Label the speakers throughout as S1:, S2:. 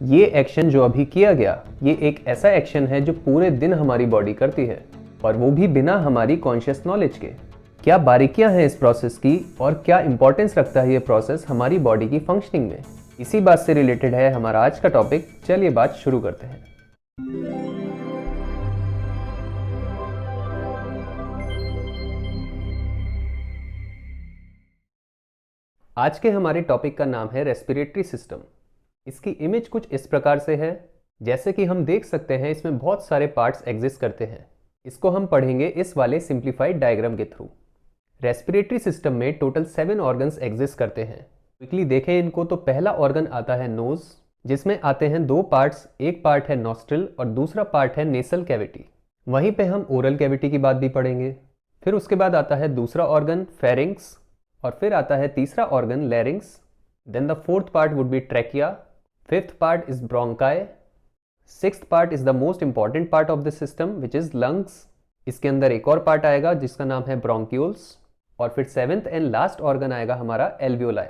S1: ये एक्शन जो अभी किया गया, ये एक ऐसा एक्शन है जो पूरे दिन हमारी बॉडी करती है, और वो भी बिना हमारी कॉन्शियस नॉलेज के। क्या बारीकियां हैं इस प्रोसेस की, और क्या इंपॉर्टेंस रखता है ये प्रोसेस हमारी बॉडी की फंक्शनिंग में, इसी बात से रिलेटेड है हमारा आज का टॉपिक। चलिए बात शुरू करते हैं। आज के हमारे टॉपिक का नाम है रेस्पिरेटरी सिस्टम। इसकी इमेज कुछ इस प्रकार से है, जैसे कि हम देख सकते हैं इसमें बहुत सारे पार्ट्स एग्जिस्ट करते हैं। इसको हम पढ़ेंगे इस वाले सिंप्लीफाइड डायग्राम के थ्रू। रेस्पिरेटरी सिस्टम में टोटल 7 ऑर्गन्स एग्जिस्ट करते हैं। क्विकली देखें इनको, तो पहला ऑर्गन आता है नोज, जिसमें आते हैं 2 पार्ट्स। एक पार्ट है नॉस्ट्रिल और दूसरा पार्ट है नेसल कैविटी। वहीं पे हम ओरल कैविटी की बात भी पढ़ेंगे। फिर उसके बाद आता है दूसरा ऑर्गन फेरिंग्स, और फिर आता है तीसरा organ larynx. Then the fourth part would be trachea, fifth part is bronchi, sixth part is the most important part of this system which is lungs. इसके अंदर एक और पार्ट आएगा जिसका नाम है ब्रोंक्यूल्स, और फिर सेवेंथ एंड लास्ट ऑर्गन आएगा हमारा एल्वियोलाई।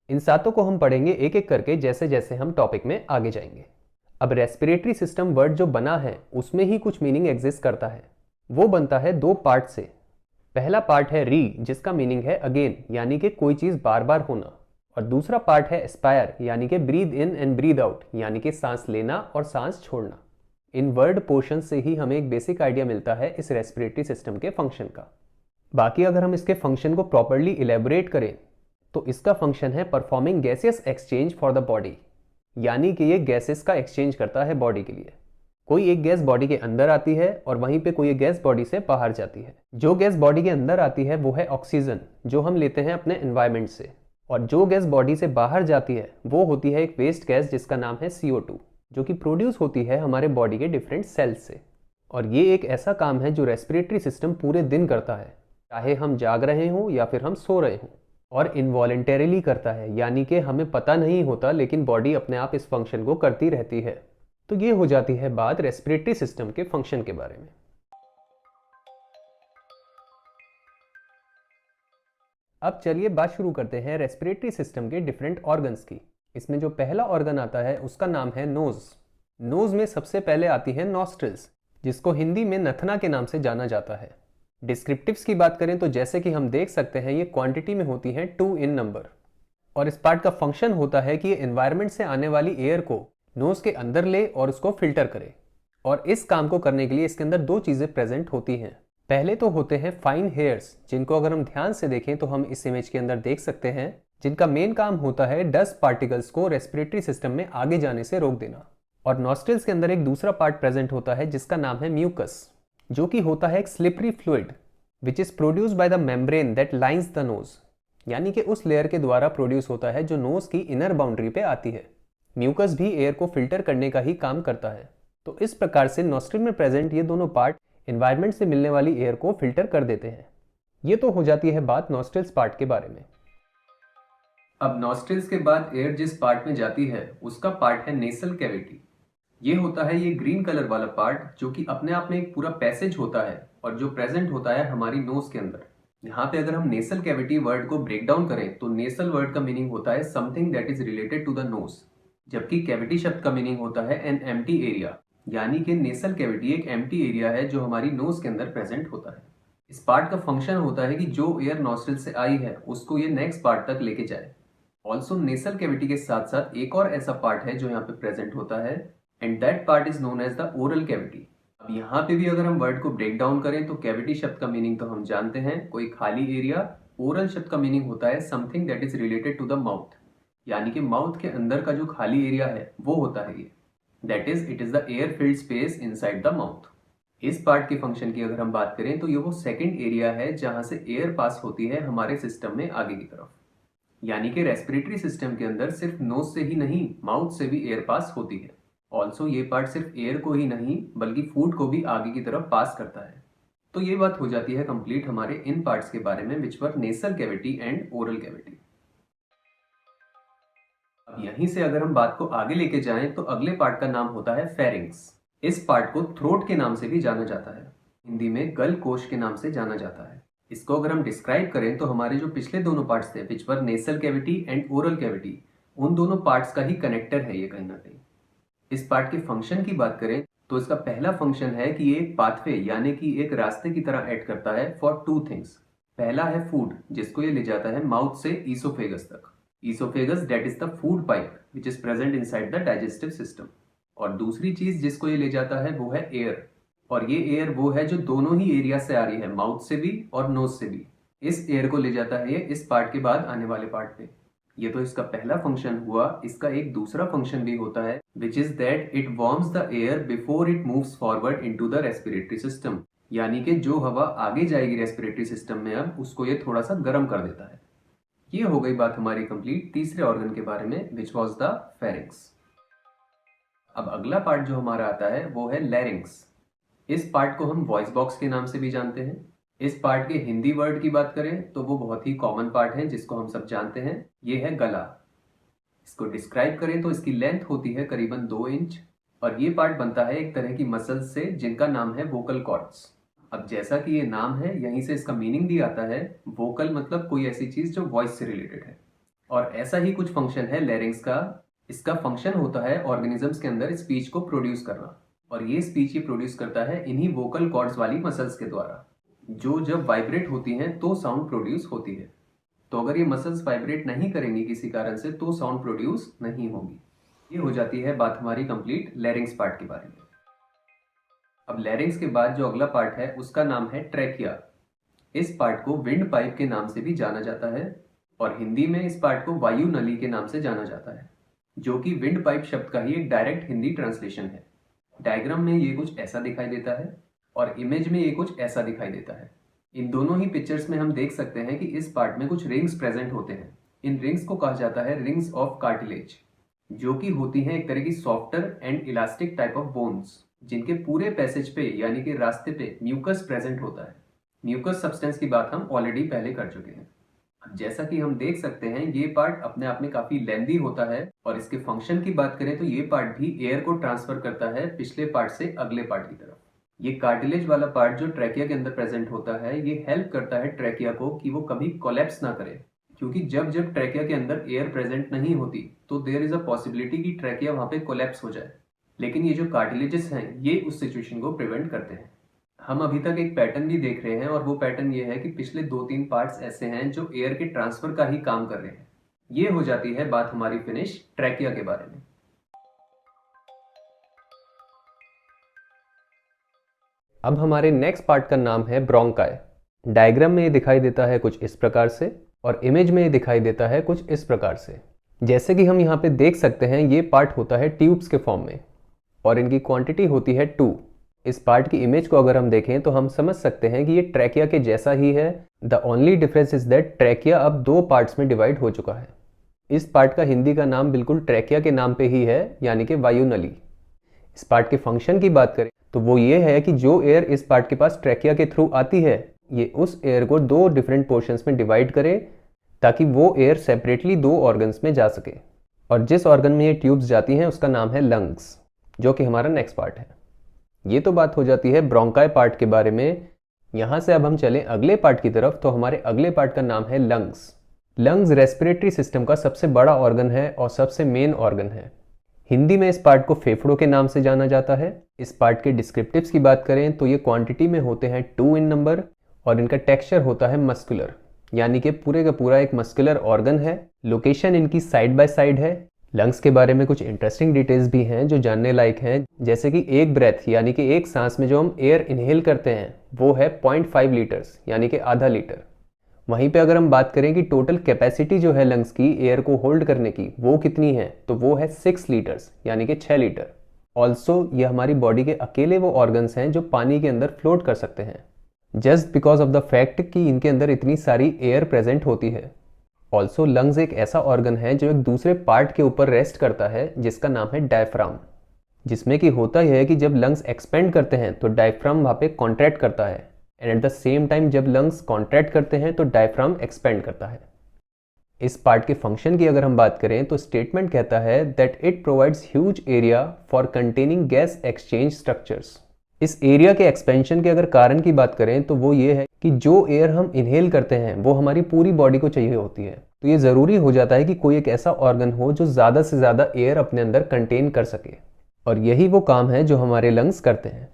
S1: इन सातों को हम पढ़ेंगे एक एक करके जैसे जैसे हम टॉपिक में आगे जाएंगे। अब रेस्पिरेटरी सिस्टम वर्ड जो बना है उसमें ही कुछ मीनिंग एग्जिस्ट करता है। वो बनता है 2 पार्ट से। पहला पार्ट है री, जिसका मीनिंग है अगेन, यानी कि कोई चीज बार बार होना। और दूसरा पार्ट है एस्पायर, यानी कि breathe in and breathe out, यानी कि सांस लेना और सांस छोड़ना। इन वर्ड पोर्शन से ही हमें एक बेसिक आइडिया मिलता है इस रेस्पिरेटरी सिस्टम के फंक्शन का। बाकी अगर हम इसके फंक्शन को प्रॉपरली इलेबोरेट करें तो इसका फंक्शन है performing gaseous exchange for the body, यानी कि ये गैसेस का एक्सचेंज करता है बॉडी के लिए। कोई एक गैस बॉडी के अंदर आती है और वहीं पे कोई एक गैस बॉडी से बाहर जाती है। जो गैस बॉडी के अंदर आती है वो है ऑक्सीजन, जो हम लेते हैं अपने एनवायरनमेंट से। और जो गैस बॉडी से बाहर जाती है वो होती है एक वेस्ट गैस जिसका नाम है CO2, जो कि प्रोड्यूस होती है हमारे बॉडी के डिफरेंट सेल्स से। और ये एक ऐसा काम है जो रेस्पिरेटरी सिस्टम पूरे दिन करता है, चाहे हम जाग रहे हों या फिर हम सो रहे हों। और इनवॉलेंटरीली करता है, यानी कि हमें पता नहीं होता लेकिन बॉडी अपने आप इस फंक्शन को करती रहती है। तो ये हो जाती है बात रेस्पिरेटरी सिस्टम के फंक्शन के बारे में। अब चलिए बात शुरू करते हैं रेस्पिरेटरी सिस्टम के डिफरेंट ऑर्गन्स की। इसमें जो पहला ऑर्गन आता है उसका नाम है नोज। नोज में सबसे पहले आती है नॉस्ट्रिल्स, जिसको हिंदी में नथना के नाम से जाना जाता है। डिस्क्रिप्टिव्स की बात करें तो जैसे कि हम देख सकते हैं ये क्वांटिटी में होती हैं 2 इन नंबर। और इस पार्ट का फंक्शन होता है कि ये एनवायरनमेंट से आने वाली एयर को नोज के अंदर ले और उसको फिल्टर करे। और इस काम को करने के लिए इसके अंदर 2 चीजें प्रेजेंट होती हैं। पहले तो होते हैं फाइन हेयर्स, जिनको अगर हम ध्यान से देखें तो हम इस इमेज के अंदर देख सकते हैं, जिनका मेन काम होता है डस्ट पार्टिकल्स को रेस्पिरेटरी सिस्टम में आगे जाने से रोक देना। और नॉस्ट्रिल्स के अंदर एक दूसरा पार्ट प्रेजेंट होता है जिसका नाम है म्यूकस, जो कि होता है एक slippery fluid which is produced by the membrane that lines the nose, यानी कि उस लेयर के द्वारा प्रोड्यूस होता है जो नोज की इनर बाउंड्री पे आती है। म्यूकस भी एयर को फिल्टर करने का ही काम करता है। तो इस प्रकार से नॉस्ट्रिल में प्रेजेंट ये दोनों पार्ट एनवायरनमेंट से मिलने वाली एयर को फिल्टर कर देते हैं। ये तो हो जाती है बात नॉस्ट्रिल्स पार्ट के बारे में। अब नॉस्ट्रिल्स के बाद एयर जिस पार्ट में जाती है उसका पार्ट है नेसल कैविटी। ये होता है ये ग्रीन कलर वाला पार्ट, जो कि अपने आप में एक पूरा पैसेज होता है और जो प्रेजेंट होता है हमारी नोज के अंदर। यहाँ पे अगर हम नेसल कैविटी वर्ड को ब्रेक डाउन करें तो नेसल वर्ड का मीनिंग होता है something that is related to the nose, जबकि कैविटी शब्द का मीनिंग होता है एन एम्प्टी एरिया, यानी कि नेसल कैविटी एक एम्प्टी एरिया है जो हमारी नोज के अंदर प्रेजेंट होता है। इस पार्ट का फंक्शन होता है कि जो एयर नॉस्ट्रिल से आई है उसको ये नेक्स्ट पार्ट तक लेके जाए। ऑल्सो नेसल कैविटी के साथ साथ एक और ऐसा पार्ट है जो यहाँ पे प्रेजेंट होता है, and that part is known as the oral cavity. अब यहाँ पे भी अगर हम वर्ड को ब्रेक डाउन करें तो कैविटी शब्द का मीनिंग तो हम जानते हैं, कोई खाली एरिया। ओरल शब्द का मीनिंग होता है something that is related to the mouth, यानी कि माउथ के अंदर का जो खाली एरिया है वो होता है ये, that is it is the air filled space inside the mouth. इस पार्ट के फंक्शन की अगर हम बात करें तो ये वो सेकंड एरिया है जहां से एयर पास होती है हमारे सिस्टम में आगे की तरफ। यानी कि रेस्पिरेटरी सिस्टम के अंदर सिर्फ नोज से ही नहीं, माउथ से भी एयर पास होती है। ऑल्सो ये पार्ट सिर्फ एयर को ही नहीं बल्कि फूड को भी आगे की तरफ पास करता है। तो ये बात हो जाती है कंप्लीट हमारे इन पार्ट्स के बारे में, which were nasal cavity and oral cavity. अब यहीं से अगर हम बात को आगे लेके जाएं तो अगले पार्ट का नाम होता है फेरिंग्स। इस पार्ट को थ्रोट के नाम से भी जाना जाता है, हिंदी में गल कोश के नाम से जाना जाता है। इसको अगर हम डिस्क्राइब करें तो हमारे जो पिछले दोनों पार्ट्स थे which were nasal cavity and oral cavity, उन दोनों पार्ट्स का ही कनेक्टर है ये कहीं ना कहीं। इस पार्ट के फंक्शन की बात करें तो इसका पहला फंक्शन है कि ये एक पाथवे यानी कि एक रास्ते की तरह एक्ट करता है फॉर टू थिंग्स। पहला है फूड, जिसको ये ले जाता है माउथ से ईसोफेगस तक। Oesophagus that is the food pipe which is present inside the digestive system. और दूसरी चीज जिसको ये ले जाता है वो है एयर, और ये एयर वो है जो दोनों ही एरिया से आ रही है, माउथ से भी और नोज से भी। इस एयर को ले जाता है ये इस पार्ट के बाद आने वाले पार्ट पे। ये तो इसका पहला फंक्शन हुआ। इसका एक दूसरा फंक्शन भी होता है which is that it warms the air before it moves forward into the respiratory system. यानी कि जो हवा आगे जाएगी रेस्पिरेटरी सिस्टम में अब उसको ये थोड़ा सा गर्म कर देता है। ये हो गई बात हमारी कंप्लीट तीसरे ऑर्गन के बारे में विच वॉज द फेरिंक्स। अब अगला पार्ट जो हमारा आता है वो है लैरिंक्स। इस पार्ट को हम वॉइस बॉक्स के नाम से भी जानते हैं। इस पार्ट के हिंदी वर्ड की बात करें तो वो बहुत ही कॉमन पार्ट है जिसको हम सब जानते हैं, ये है गला। इसको डिस्क्राइब करें तो इसकी लेंथ होती है करीबन 2 इंच और ये पार्ट बनता है एक तरह की मसल्स से जिनका नाम है वोकल कॉर्ड्स। अब जैसा कि ये नाम है यहीं से इसका मीनिंग भी आता है। वोकल मतलब कोई ऐसी चीज जो वॉइस से रिलेटेड है, और ऐसा ही कुछ फंक्शन है लैरिंक्स का। इसका फंक्शन होता है ऑर्गेनिजम्स के अंदर स्पीच को प्रोड्यूस करना, और ये स्पीच ये प्रोड्यूस करता है इन्हीं वोकल कॉर्ड्स वाली मसल्स के द्वारा, जो जब वाइब्रेट होती हैं तो साउंड प्रोड्यूस होती है। तो अगर ये मसल्स वाइब्रेट नहीं करेंगी किसी कारण से तो साउंड प्रोड्यूस नहीं होगी। ये हो जाती है बात हमारी कंप्लीट लैरिंक्स पार्ट के बारे में। अब लैरिंक्स के बाद जो अगला पार्ट है उसका नाम है ट्रैकिया। इस पार्ट को विंड पाइप के नाम से भी जाना जाता है, और हिंदी में इस पार्ट को वायु नली के नाम से जाना जाता है, जो कि विंड पाइप शब्द का ही एक डायरेक्ट हिंदी ट्रांसलेशन है। डायग्राम में ये कुछ ऐसा दिखाई देता है और इमेज में ये कुछ ऐसा दिखाई देता है। इन दोनों ही पिक्चर्स में हम देख सकते हैं कि इस पार्ट में कुछ रिंग्स प्रेजेंट होते हैं। इन रिंग्स को कहा जाता है रिंग्स ऑफ कार्टिलेज, जो कि होती हैं एक तरह की softer and elastic type of bones, जिनके पूरे पैसेज पे यानी कि रास्ते पे म्यूकस प्रेजेंट होता है। म्यूकस सब्सटेंस की बात हम ऑलरेडी पहले कर चुके हैं। जैसा कि हम देख सकते हैं ये पार्ट अपने आप में काफी लेंदी होता है, और इसके फंक्शन की बात करें तो ये पार्ट भी एयर को ट्रांसफर करता है पिछले पार्ट से अगले पार्ट की तरफ। ये कार्टिलेज वाला पार्ट जो ट्रैकिया के अंदर प्रेजेंट होता है ये हेल्प करता है ट्रैकिया को कि वो कभी कोलैप्स ना करे, क्योंकि जब जब ट्रैकिया के अंदर एयर प्रेजेंट नहीं होती तो देयर इज अ पॉसिबिलिटी कि ट्रैकिया वहां पे कोलैप्स हो जाए। लेकिन ये जो कार्टिलेजेस हैं ये उस सिचुएशन को प्रिवेंट करते हैं। हम अभी तक एक पैटर्न भी देख रहे हैं, और वो पैटर्न ये है कि पिछले 2-3 पार्ट्स ऐसे हैं जो एयर के ट्रांसफर का ही काम कर रहे हैं। ये हो जाती है बात हमारी फिनिश ट्रैकिया के बारे में। अब हमारे नेक्स्ट पार्ट का नाम है ब्रोंकाई। डायग्राम में ये दिखाई देता है कुछ इस प्रकार से, और इमेज में ये दिखाई देता है कुछ इस प्रकार से। जैसे कि हम यहाँ पे देख सकते हैं ये पार्ट होता है ट्यूब्स के फॉर्म में, और इनकी क्वांटिटी होती है 2। इस पार्ट की इमेज को अगर हम देखें तो हम समझ सकते हैं कि ये ट्रैकिया के जैसा ही है। The only difference is that trachea अब 2 पार्ट्स में डिवाइड हो चुका है। इस पार्ट का हिंदी का नाम बिल्कुल ट्रैकिया के नाम पे ही है, यानी कि वायु नली। इस पार्ट के फंक्शन की बात करें तो वो ये है कि जो एयर इस पार्ट के पास ट्रैकिया के थ्रू आती है ये उस एयर को 2 डिफरेंट पोर्शंस में डिवाइड करे, ताकि वो एयर सेपरेटली 2 ऑर्गन्स में जा सके। और जिस ऑर्गन में ये ट्यूब्स जाती हैं उसका नाम है लंग्स, जो कि हमारा नेक्स्ट पार्ट है। ये तो बात हो जाती है ब्रोंकाई पार्ट के बारे में। यहाँ से अब हम चलें अगले पार्ट की तरफ, तो हमारे अगले पार्ट का नाम है लंग्स। लंग्स रेस्पिरेटरी सिस्टम का सबसे बड़ा ऑर्गन है और सबसे मेन ऑर्गन है। हिंदी में इस पार्ट को फेफड़ों के नाम से जाना जाता है। इस पार्ट के डिस्क्रिप्टिव्स की बात करें तो ये क्वांटिटी में होते हैं 2 इन नंबर, और इनका टेक्सचर होता है मस्कुलर, यानी कि पूरे का पूरा एक मस्कुलर ऑर्गन है। लोकेशन इनकी साइड बाय साइड है। लंग्स के बारे में कुछ इंटरेस्टिंग डिटेल्स भी हैं जो जानने लायक हैं, जैसे कि एक ब्रेथ यानी कि एक सांस में जो हम एयर इनहेल करते हैं वो है 0.5 लीटर्स यानी कि आधा लीटर। वहीं पे अगर हम बात करें कि टोटल कैपेसिटी जो है लंग्स की एयर को होल्ड करने की वो कितनी है, तो वो है 6 लीटर्स यानी कि 6 लीटर। ऑल्सो ये हमारी बॉडी के अकेले वो ऑर्गन्स हैं जो पानी के अंदर फ्लोट कर सकते हैं, just because of the fact कि इनके अंदर इतनी सारी एयर प्रेजेंट होती है। ऑल्सो लंग्स एक ऐसा ऑर्गन है जो एक दूसरे पार्ट के ऊपर रेस्ट करता है जिसका नाम है डायफ्राम, जिसमें कि होता यह है कि जब लंग्स एक्सपेंड करते हैं तो डायफ्राम वहाँ पे कॉन्ट्रैक्ट करता है, and at the same time जब लंग्स कॉन्ट्रैक्ट करते हैं तो डायफ्राम एक्सपेंड करता है। इस पार्ट के फंक्शन की अगर हम बात करें तो स्टेटमेंट कहता है that it provides huge area for containing gas exchange structures. इस एरिया के एक्सपेंशन के अगर कारण की बात करें तो वो ये है कि जो एयर हम इनहेल करते हैं वो हमारी पूरी बॉडी को चाहिए होती है, तो ये ज़रूरी हो जाता है कि कोई एक ऐसा ऑर्गन हो जो ज़्यादा से ज़्यादा एयर अपने अंदर कंटेन कर सके। और यही वो काम है जो हमारे लंग्स करते हैं।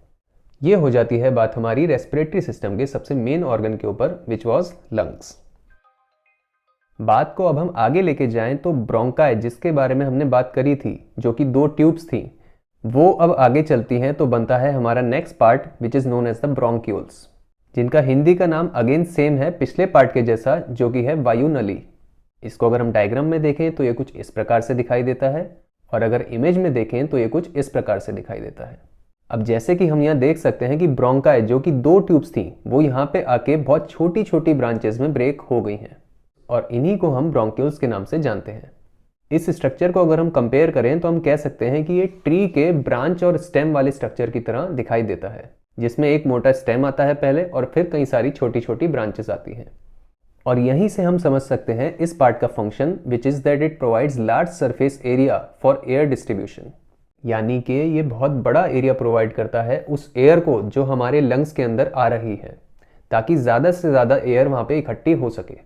S1: ये हो जाती है बात हमारी रेस्पिरेटरी सिस्टम के सबसे मेन ऑर्गन के ऊपर, विच वॉज लंग्स। बात को अब हम आगे लेके जाएं तो ब्रोंकाई, जिसके बारे में हमने बात करी थी, जो कि 2 ट्यूब्स थी, वो अब आगे चलती हैं तो बनता है हमारा next part which is known as the bronchioles, जिनका हिंदी का नाम अगेन सेम है पिछले पार्ट के जैसा, जो कि है वायुनली। इसको अगर हम डायग्राम में देखें तो ये कुछ इस प्रकार से दिखाई देता है, और अगर इमेज में देखें तो ये कुछ इस प्रकार से दिखाई देता है। अब जैसे कि हम यहाँ देख सकते हैं कि ब्रोंकाई, जो कि 2 ट्यूब्स थी, वो यहाँ पे आके बहुत छोटी छोटी ब्रांचेस में ब्रेक हो गई हैं, और इन्हीं को हम ब्रोंक्यूल्स के नाम से जानते हैं। इस स्ट्रक्चर को अगर हम कंपेयर करें तो हम कह सकते हैं कि ये ट्री के ब्रांच और स्टेम वाले स्ट्रक्चर की तरह दिखाई देता है, जिसमें एक मोटा स्टेम आता है पहले और फिर कई सारी छोटी छोटी ब्रांचेस आती हैं। और यहीं से हम समझ सकते हैं इस पार्ट का function, which is that it provides large surface area for air distribution, यानी कि ये बहुत बड़ा एरिया प्रोवाइड करता है उस एयर को जो हमारे लंग्स के अंदर आ रही है, ताकि ज़्यादा से ज़्यादा एयर वहाँ पे इकट्ठी हो सके।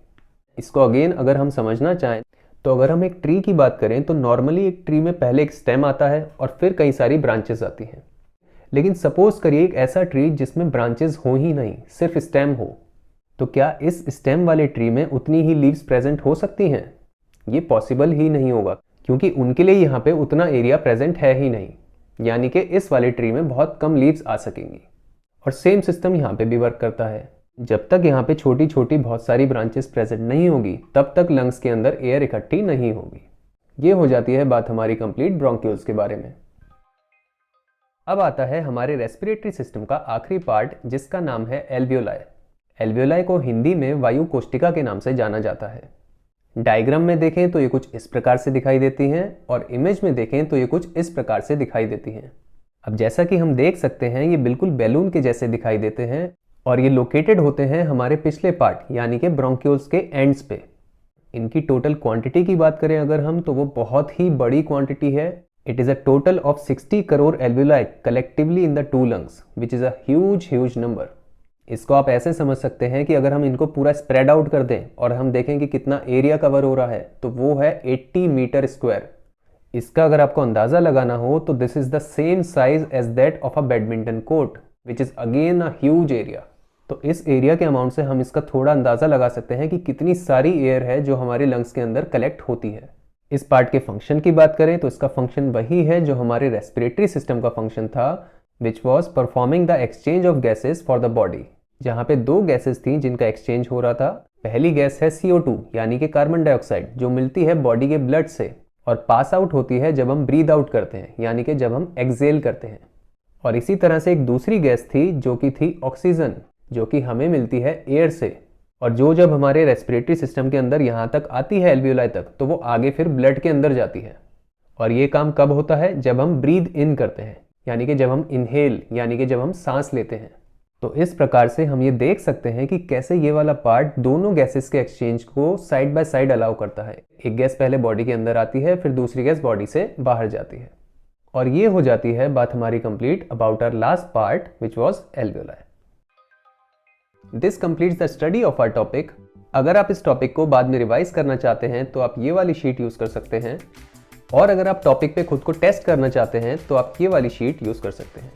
S1: इसको अगेन अगर हम समझना चाहें तो अगर हम एक ट्री की बात करें तो नॉर्मली एक ट्री में पहले एक स्टेम आता है और फिर कई सारी ब्रांचेस आती हैं। लेकिन सपोज करिए एक ऐसा ट्री जिसमें ब्रांचेस हो ही नहीं, सिर्फ स्टेम हो, तो क्या इस स्टेम वाले ट्री में उतनी ही लीव्स प्रेजेंट हो सकती हैं? ये पॉसिबल ही नहीं होगा, क्योंकि उनके लिए यहाँ पे उतना एरिया प्रेजेंट है ही नहीं, यानी कि इस वाले ट्री में बहुत कम लीव्स आ सकेंगी। और सेम सिस्टम यहाँ पे भी वर्क करता है। जब तक यहाँ पे छोटी छोटी बहुत सारी ब्रांचेस प्रेजेंट नहीं होगी, तब तक लंग्स के अंदर एयर इकट्ठी नहीं होगी। ये हो जाती है बात हमारी कंप्लीट ब्रोंक्यूल्स के बारे में। अब आता है हमारे रेस्पिरेटरी सिस्टम का आखिरी पार्ट, जिसका नाम है एल्वियोलाई। एल्वियोलाई को हिंदी में वायु कोष्टिका के नाम से जाना जाता है। डायग्राम में देखें तो ये कुछ इस प्रकार से दिखाई देती हैं, और इमेज में देखें तो ये कुछ इस प्रकार से दिखाई देती हैं। अब जैसा कि हम देख सकते हैं, ये बिल्कुल बैलून के जैसे दिखाई देते हैं, और ये लोकेटेड होते हैं हमारे पिछले पार्ट यानी कि ब्रोंक्यूल्स के एंड्स पे। इनकी टोटल क्वांटिटी की बात करें अगर हम, तो वो बहुत ही बड़ी क्वांटिटी है। It is a total of 60 crore alveoli collectively in the 2 lungs, which is a huge number. इसको आप ऐसे समझ सकते हैं कि अगर हम इनको पूरा स्प्रेड आउट कर दें और हम देखें कि कितना एरिया कवर हो रहा है, तो वो है 80 मीटर स्क्वायर। इसका अगर आपको अंदाज़ा लगाना हो तो this is the same size as that of a badminton court, which is again a huge area. तो इस एरिया के अमाउंट से हम इसका थोड़ा अंदाज़ा लगा सकते हैं कि कितनी सारी एयर है जो हमारे लंग्स के अंदर कलेक्ट होती है। इस पार्ट के फंक्शन की बात करें तो इसका फंक्शन वही है जो हमारे रेस्पिरेटरी सिस्टम का फंक्शन था, which was performing the exchange of gases for the body, जहाँ पे 2 गैसेज थी जिनका एक्सचेंज हो रहा था। पहली गैस है CO2 यानी कि कार्बन डाइऑक्साइड, जो मिलती है बॉडी के ब्लड से और पास आउट होती है जब हम ब्रीद आउट करते हैं, यानी कि जब हम एक्सेल करते हैं। और इसी तरह से एक दूसरी गैस थी जो कि थी ऑक्सीजन, जो कि हमें मिलती है एयर से, और जो जब हमारे रेस्पिरेटरी सिस्टम के अंदर यहाँ तक आती है एल्वियोलाई तक, तो वो आगे फिर ब्लड के अंदर जाती है। और ये काम कब होता है? जब हम ब्रीद इन करते हैं, यानी कि जब हम इनहेल यानी कि जब हम सांस लेते हैं। तो इस प्रकार से हम ये देख सकते हैं कि कैसे ये वाला पार्ट दोनों गैसेस के एक्सचेंज को साइड बाय साइड अलाउ करता है। एक गैस पहले बॉडी के अंदर आती है, फिर दूसरी गैस बॉडी से बाहर जाती है। और ये हो जाती है बात हमारी complete about our last part, which was alveoli. This completes the study of our topic. अगर आप इस टॉपिक को बाद में रिवाइज करना चाहते हैं तो आप ये वाली शीट यूज़ कर सकते हैं, और अगर आप टॉपिक पे खुद को टेस्ट करना चाहते हैं तो आप ये वाली शीट यूज़ कर सकते हैं।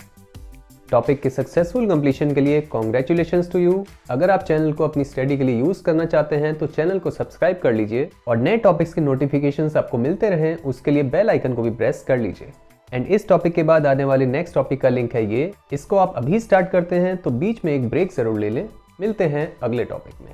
S1: टॉपिक के सक्सेसफुल कंप्लीशन के लिए कॉन्ग्रेचुलेशंस टू यू। अगर आप चैनल को अपनी स्टडी के लिए यूज़ करना चाहते हैं तो चैनल को सब्सक्राइब कर लीजिए, और नए टॉपिक्स के नोटिफिकेशंस आपको मिलते रहें उसके लिए बेल आइकन को भी प्रेस कर लीजिए। एंड इस टॉपिक के बाद आने वाले नेक्स्ट टॉपिक का लिंक है ये, इसको आप अभी स्टार्ट करते हैं तो बीच में एक ब्रेक जरूर ले लें। मिलते हैं अगले टॉपिक में।